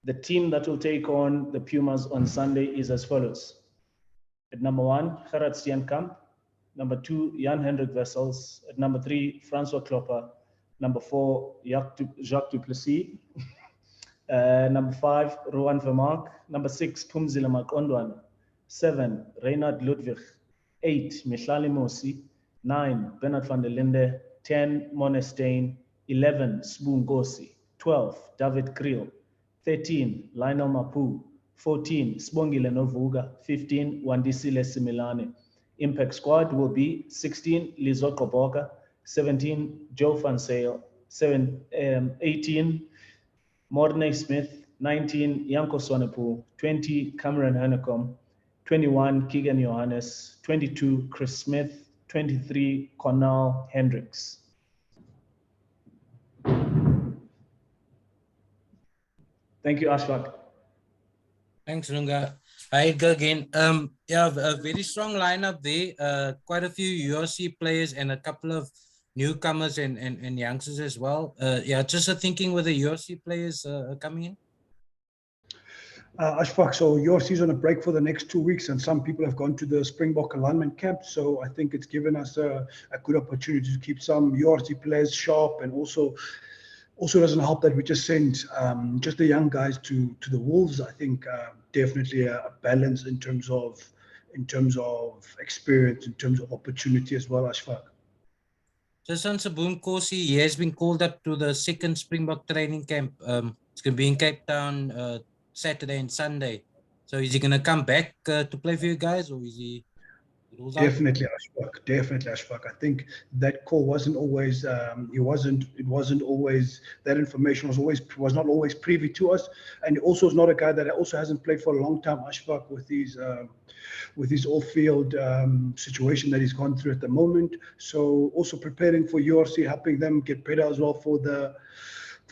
The team that will take on the Pumas on Sunday is as follows. At number 1, Gerard Steenkamp. Number 2, Jan-Hendrik Wessels. At number 3, Francois Klopper. Number 4, Jacques Duplessis. Number 5, Rowan Vermaak. Number 6, Phumzile Maqondwana. 7, Reinhard Ludwig. 8, Mihlali Mosi. 9, Bernard van der Linde. 10, Monestein. 11, Sbu Nkosi. 12, David Kriel. 13, Lionel Mapu. 14, Sbongile Novuga. 15, Wandisile Similane. Impact squad will be 16, Lizo Koboka. 17, Joe Van Sale. 18, Mornay Smith. 19, Yanko Sonepu. 20, Cameron Hanekom. 21, Keegan Johannes. 22, Chris Smith. 23, Cornell Hendricks. Thank you, Ashfaq. Thanks, Runga. Hi, Edgar again. Yeah, a very strong lineup there. Quite a few URC players and a couple of newcomers and youngsters as well. Yeah, just thinking with the URC players coming in. Ashfaq, so URC's on a break for the next 2 weeks, and some people have gone to the Springbok alignment camp. So I think it's given us a good opportunity to keep some URC players sharp, and also doesn't help that we just sent just the young guys to the Wolves. I think definitely a balance in terms of experience, in terms of opportunity as well, Ashfaq. Just on Sbu Nkosi, he has been called up to the second Springbok training camp. It's going to be in Cape Town Saturday and Sunday. So is he going to come back to play for you guys, or is he? Definitely, Ashfaq. Definitely, Ashfaq. I think that call wasn't always. It wasn't always. That information was not always privy to us, and he also is not a guy that also hasn't played for a long time, Ashfaq, with his off-field situation that he's gone through at the moment. So also preparing for URC, helping them get better as well for the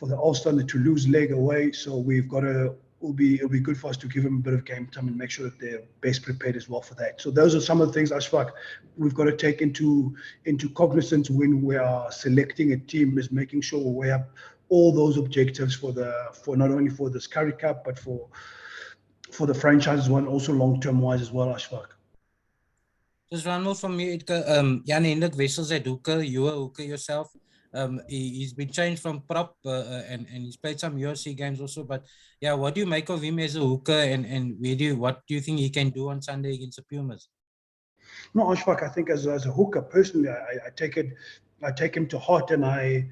Ulster, the Toulouse leg away. So we've got to. It'll be good for us to give them a bit of game time and make sure that they're best prepared as well for that. So those are some of the things, Ashfaq, we've got to take into cognizance when we are selecting a team, is making sure we have all those objectives for not only for this Currie Cup, but for the franchise one, also long-term wise as well, Ashfaq. Just one more from you, Edgar. Jan-Hendrik Wessels at hooker, you are hooker yourself. He's been changed from prop and he's played some URC games also. But yeah, what do you make of him as a hooker, and what do you think he can do on Sunday against the Pumas? No, Ashfaq, I think as a hooker personally, I take him to heart, and I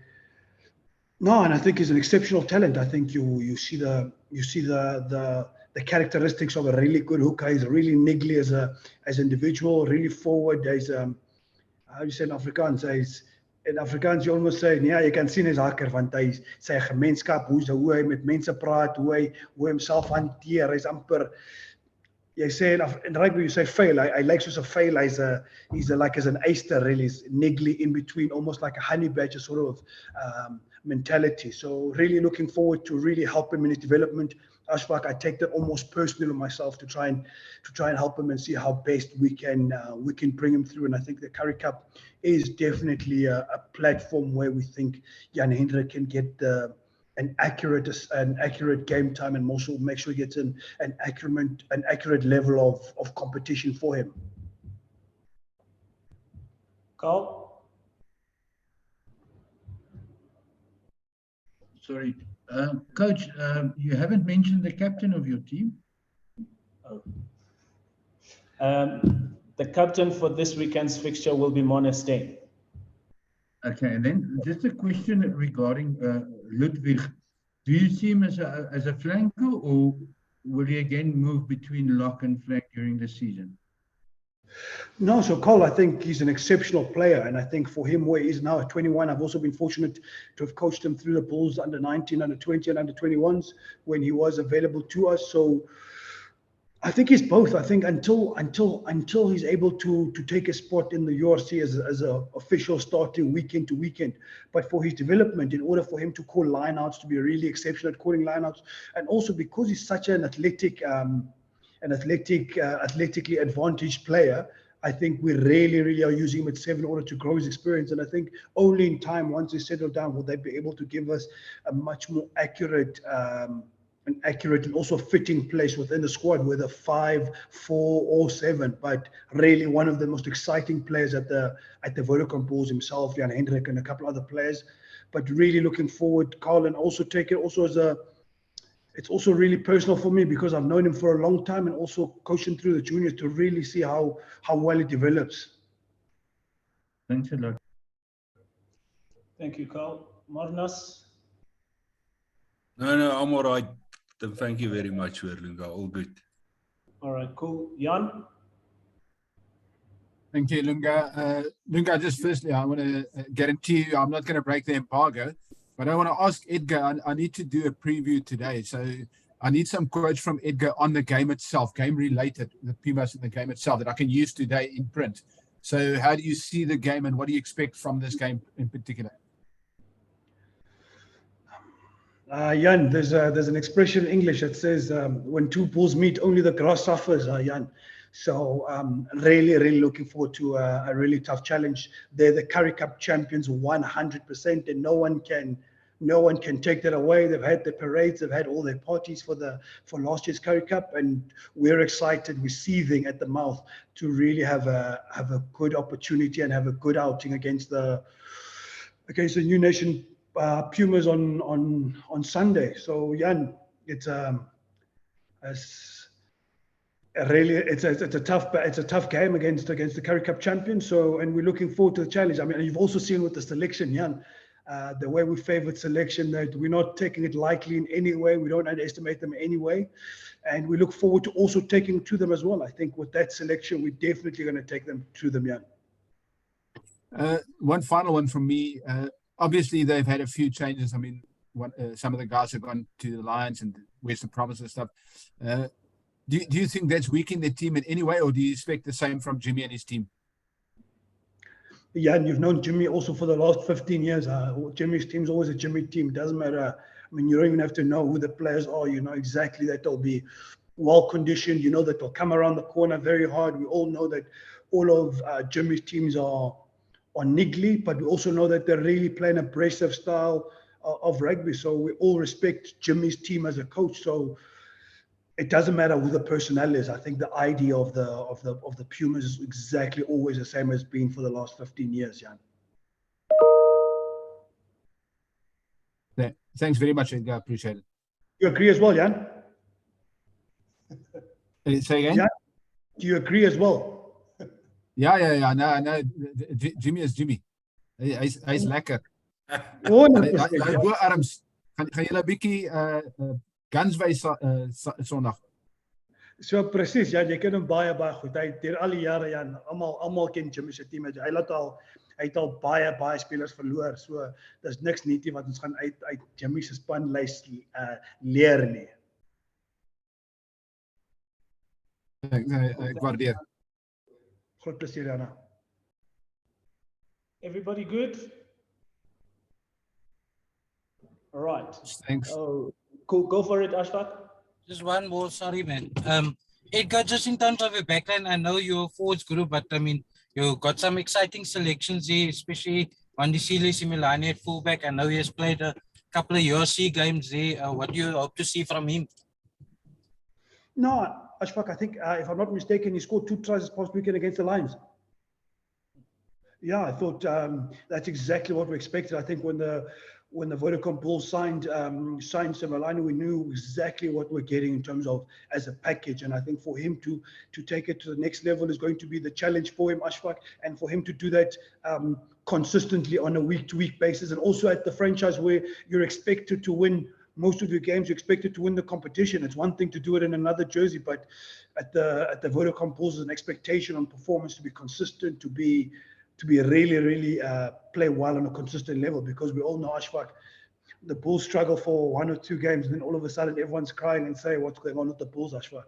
think he's an exceptional talent. I think you see the characteristics of a really good hooker. He's really niggly as an individual, really forward. He's how do you say in Afrikaans? In Afrikaans jy almost say, ja, jy kan sien hy's hakker, want hy sy gemeenskap, hoe hy met mense praat, hoe hy homself hanteer, hy's amper, jy sê in rugby you say fail, I like soos 'n fail, he's like as an oyster, really, he's niggly in between, almost like a honey badger sort of mentality. So really looking forward to really help him in his development. Ashfaq, I take that almost personally on myself to try and help him and see how best we can bring him through. And I think the Currie Cup is definitely a platform where we think Jan-Hendrik can get an accurate game time, and also make sure he gets an accurate level of competition for him. Carl? Sorry. Coach, you haven't mentioned the captain of your team. Oh. The captain for this weekend's fixture will be Monestein. Okay, and then just a question regarding Ludwig. Do you see him as a flanker, or will he again move between lock and flank during the season? No, so Cole, I think he's an exceptional player, and I think for him where he is now at 21, I've also been fortunate to have coached him through the Bulls under 19, under 20, and under 21s when he was available to us. So I think he's both. I think until he's able to take a spot in the URC as a official starting weekend to weekend, but for his development, in order for him to call lineouts, to be really exceptional at calling lineouts, and also because he's such an athletically advantaged player, I think we really are using him at 7 in order to grow his experience. And I think only in time, once they settle down, will they be able to give us a much more accurate accurate and also fitting place within the squad, whether 5, 4, or 7. But really one of the most exciting players at the Vodacom Bulls himself, Jan Hendrik, and a couple other players. But really looking forward, Carl, and also take it also as it's also really personal for me because I've known him for a long time and also coaching through the juniors to really see how well it develops. Thanks a lot. Thank you, Carl. Marnas? No, I'm all right. Thank you very much, Lunga. All good. All right, cool. Jan? Thank you, Lunga. Lunga, just firstly, I want to guarantee you I'm not going to break the embargo, but I want to ask Edgar, I need to do a preview today. So I need some quotes from Edgar on the game itself, game related, the Pumas in the game itself that I can use today in print. So how do you see the game and what do you expect from this game in particular? Jan, there's an expression in English that says, when two bulls meet, only the grass suffers, Jan. So really looking forward to a really tough challenge. They're the Currie Cup champions 100%, and no one can take that away. They've had the parades, they've had all their parties for last year's Currie Cup, and we're excited, we're seething at the mouth to really have a good opportunity and have a good outing against the New Nation Pumas on Sunday. So Jan, it's a tough game against the Currie Cup champions. So, and we're looking forward to the challenge. I mean, you've also seen with the selection, Jan, the way we favored selection, that we're not taking it lightly in any way. We don't underestimate them in any way, and we look forward to also taking it to them as well. I think with that selection, we're definitely going to take them to them, Jan. One final one from me. Obviously, they've had a few changes. I mean, some of the guys have gone to the Lions and Western Province and stuff. Do you think that's weakening the team in any way, or do you expect the same from Jimmy and his team? Yeah, and you've known Jimmy also for the last 15 years. Jimmy's team's always a Jimmy team. It doesn't matter. I mean, you don't even have to know who the players are. You know exactly that they'll be well-conditioned. You know that they'll come around the corner very hard. We all know that all of Jimmy's teams are niggly, but we also know that they're really playing a abrasive style of rugby. So we all respect Jimmy's team as a coach. So it doesn't matter who the personnel is. I think the idea of the Pumas is exactly always the same as been for the last 15 years, Jan. Thanks very much, Edgar. Appreciate it. You agree as well, Jan? Say again? Jan, do you agree as well? Ja. No. Jimmy is Jimmy. Hy's lekker. 100%. Hy bo arms. Gaan julle 'n bietjie guns wys Sondag. So presies, ja, jy ken hom baie goed. Hy deur al die jare, Jan, almal ken Jimmy se team. Hy het al baie spelers verloor. So dis niks nuutie wat ons gaan uit Jimmy se spanlys leer nie. Ek waardeer. Groot plesier, Jana. Everybody good? All right. Thanks. Oh, cool. Go for it, Ashfaq. Just one more, sorry, man. Edgar, just in terms of your background, I know you're a forwards group, but I mean, you got some exciting selections here, especially Wandisile Similani at fullback. I know he has played a couple of URC games there. What do you hope to see from him? No, Ashfaq, I think, if I'm not mistaken, he scored 2 tries this past weekend against the Lions. Yeah, I thought that's exactly what we expected. I think when the Vodacom Bulls signed Similani, we knew exactly what we're getting in terms of as a package. And I think for him to take it to the next level is going to be the challenge for him, Ashfaq, and for him to do that consistently on a week-to-week basis, and also at the franchise where you're expected to win most of your games, you're expected to win the competition. It's one thing to do it in another jersey, but at the Vodacom Bulls, there's an expectation on performance to be consistent, to be really play well on a consistent level, because we all know, Ashfaq, the Bulls struggle for 1 or 2 games, and then all of a sudden everyone's crying and say, what's going on with the Bulls, Ashfaq?